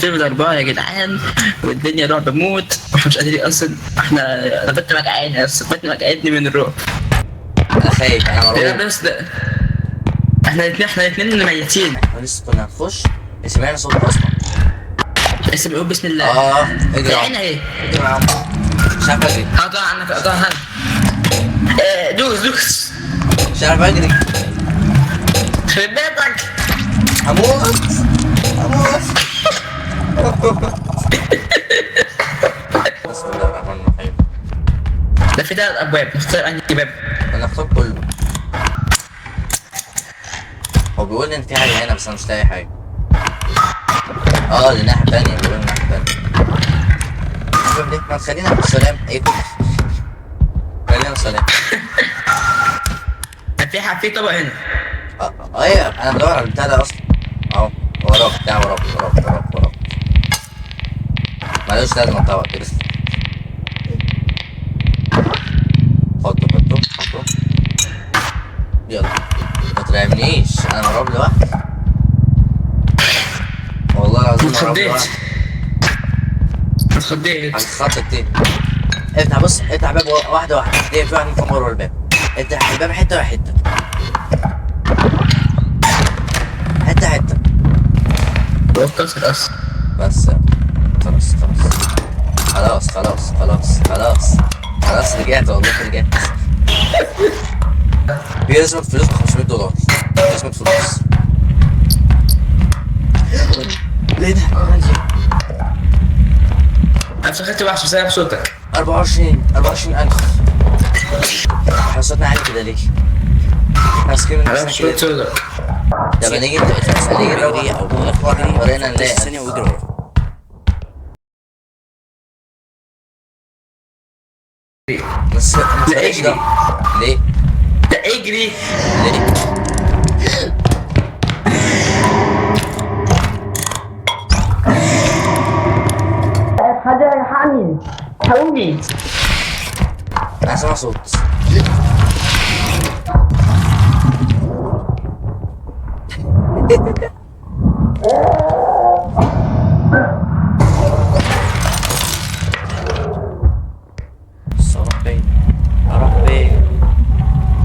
ليفل 4 يا جدعان، والدنيا رعب موت، واحنا مش قادرين اصلا. انا بنت وجعاني اصلا، بنت وجعتني من الرعب. انا خايف، انا مرعوب. بس ده احنا الاثنين اللي ميتين. احنا لسه كنا هنخش، سمعنا صوت اصلا. لسه بيقول بسم الله. اجري يا عم. عينها ايه؟ اجري يا عم. مش عارف اجري. قطع عنك، قطع عنك. دوس. مش عارف اجري. خرب بيتك. هموت. بسم الله الرحمن الرحيم. ده في 3 ابواب، نختار انهي باب؟ انا اختار كله. هو بيقول لي ان في حاجه هنا بس انا مش لاقي حاجه. دي الناحيه التانية، بيقول الناحيه التانية. شوف ليه؟ ما تخلينا في السلام. ايه خلينا في السلام. في طبق هنا. ايوه انا بدور على البتاع ده اصلا. اهو وراك بتاع، وراك. مالوش لازمه الطبق كده. حطه. يلا ما ترعبنيش، انا مرعوب لوحدي. والله العظيم مرعوب لوحدي. اتخضيت. هتتخطى كتير. افتح، بص افتح باب واحده. في واحد مكمر ورا الباب. افتح الباب حته. حته. واتكسر اصلا. بس خلاص رجعت، والله رجعت. بيرسمك فلوس $500. بيرسمك فلوس. ليه ده؟ انا افتكرت وحش بسبب صوتك. 24,000. حصلنا عالي كده ليه؟ ماسكين من انا مش صوت صوتك. طب نيجي نجري او ورينا نلاقي ثانية واجري ورا. بس لا اجري. ليه؟ لا اجري. ليه؟ حاجة يلحقني، حقوني. انا سامع صوت.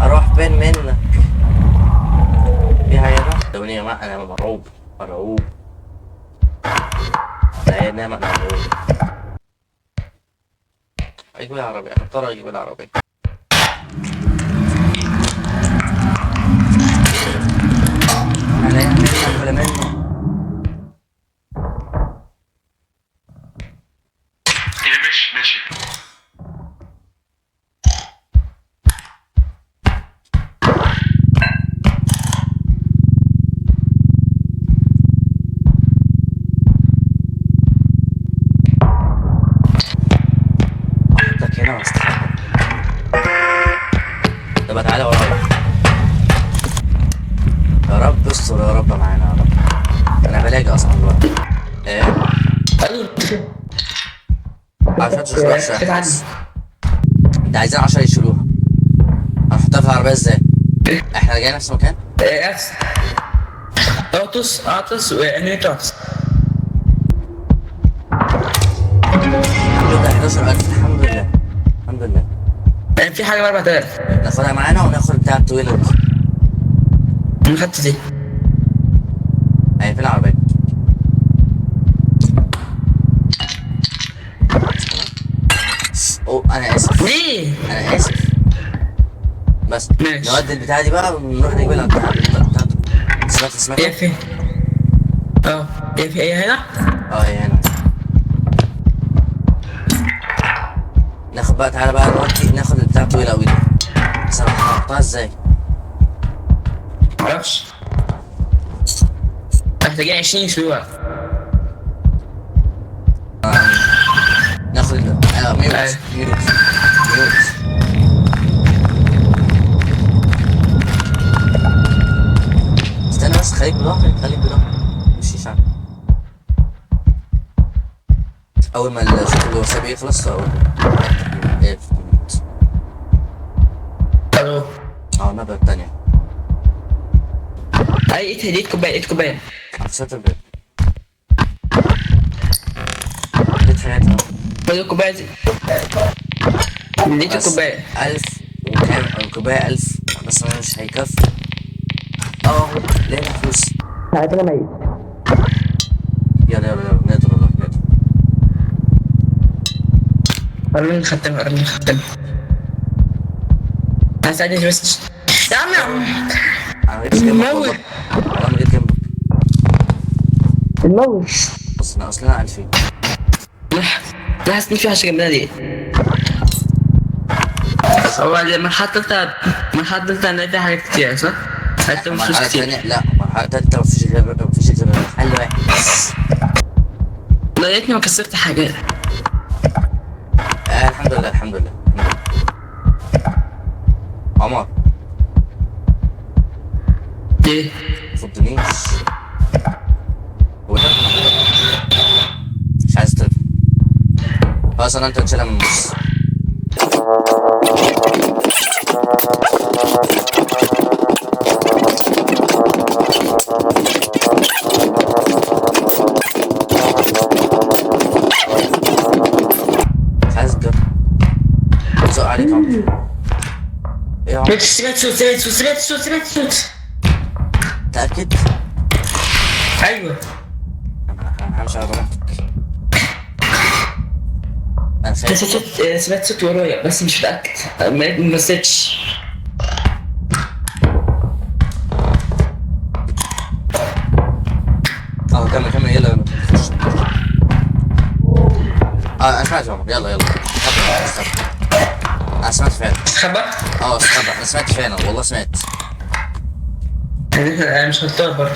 اروح فين منك في حاجة هنا؟ دوبني يا جماعة، انا مرعوب. لا يا نعم، انا مرعوب. اجيب العربية، انا اضطر اجيب العربية. انا هنعمل ولا منه. ماشي. احطك هنا واستخبى. طب تعالى ورايا. يا رب استر، يا رب معانا يا رب. انا بلاقي اصلا دلوقتي. ايه؟ عشان تشوفها الشاحن. انت عايزين 10 يشيلوها. هنحطها في العربية ازاي؟ احنا راجعين نفس المكان؟ اعطس وانمي تعطس. الحمد لله 11,000. الحمد لله. يعني في حاجة ب 4000. ناخدها معانا وناخد بتاع الطويلة دي. انا خدت دي. اهي في العربية. انا اسف. ليه؟ انا اسف. بس ماشي. نودي البتاعة دي بقى ونروح نجيب لها بتاعته. سمعت؟ ايه في؟ ايه في ايه هنا؟ هي هنا. ناخد بقى، تعالى بقى نودي ناخد البتاعة الطويلة اوي دي. بس انا هحطها ازاي؟ معرفش. محتاجين 20 اسبوع. ناخد ميوت. استنى بس، خليك بظهري. مشيش عنه. اول ما الشوط الوساب يخلص اقول الو. النبضة التانية. اي ايد كوبايه. عفسات البيت. في حته. خد الكوبايه دي. اديك بس الكوبايه. 1000 وكام الكوبايه 1000 بس مش هيكفي. لقينا فلوس. انا ميت. يلا نقدر والله نقدر. ارمي الختام ارمي الختام. هساعدني بس يا عم يا عم. انا ما جيتش جنبك والله. والله ما جيت جنبك. الموت. اصلنا 2000. لا حاسس ان في حاجه جنبنا دي. هو المرحله الثالثه هنلاقي فيها حاجات كتير صح؟ هتلاقي فلوس مرحلة كتير. تانية لا مرحلة تالتة مفيش غير حل واحد بس. لا يا ريتني ما كسرت حاجه. الحمد لله الحمد لله. عمر ايه؟ مفضنيش. هو ده مش عايز تلف. خلاص انا انت تشيلها من النص. مش عايز تجرب. زق عليك عمر. ايه يا عمر؟ سمعت صوت. متأكد؟ ايوه. انا همشي على ضمانتك. انا سمعت صوت ورايا بس مش متاكد. ما مسيتش. كمل يلا نخش. انا سمعت يا عمر يلا استخبى. انا سمعت فعلا. استخبى؟ استخبى انا سمعت فعلا والله سمعت. انا مش هضطر برضه.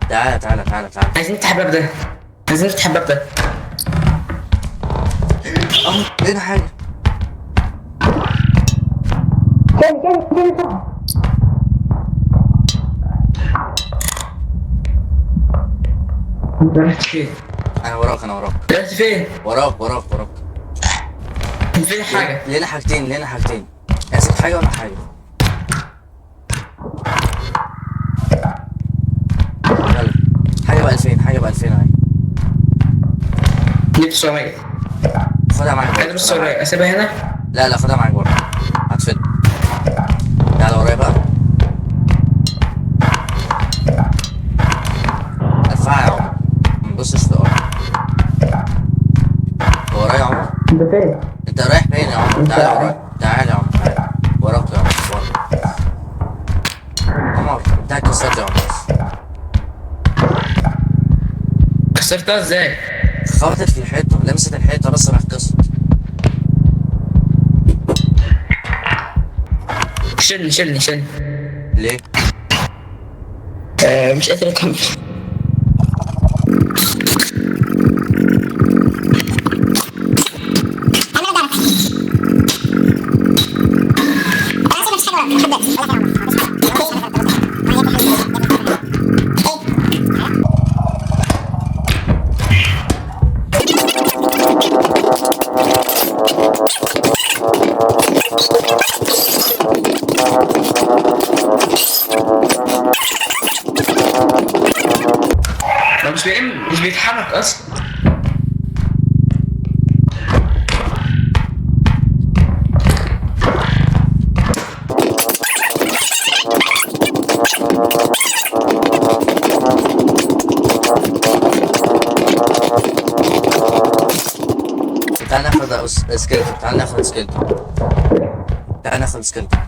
تعالى عايزين نفتح الباب ده. لقينا حاجة. تاني صح. انت رحت فين؟ انا وراك رحت فين؟ وراك فين حاجة؟ لقينا حاجتين اسف حاجة ولا حاجة. يلا حاجة ب 2000 اهي. جبت 900. خدها معاك عايز بس ورايا اسيبها هنا؟ لا خدها معاك برضه هتفيد. تعالى ورايا بقى. ارفعها يا عمر مبصش في الارض. ورايا يا عمر. انت فين؟ انت رايح فين يا عمر؟ تعالى ورايا. تعالى يا عمر وراك يا عمر. انت كسرت يا عمر. كسرتها ازاي؟ خبطت في الحيطة لمست الحيطة بس راح كسرت. شيلني. ليه؟ مش قادر اكمل. مش بيتحرك اصلا. تعال ناخد سكيلتون. تعال ناخد سكيلتون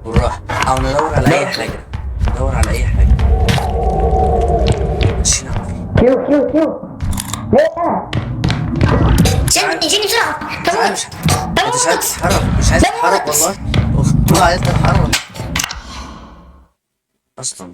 ونروح او ندور على اي حاجة. ماشي كيو شيلني بسرعة. تعال مش عايز تتحرك والله. طول عايز تتحرك اصلا.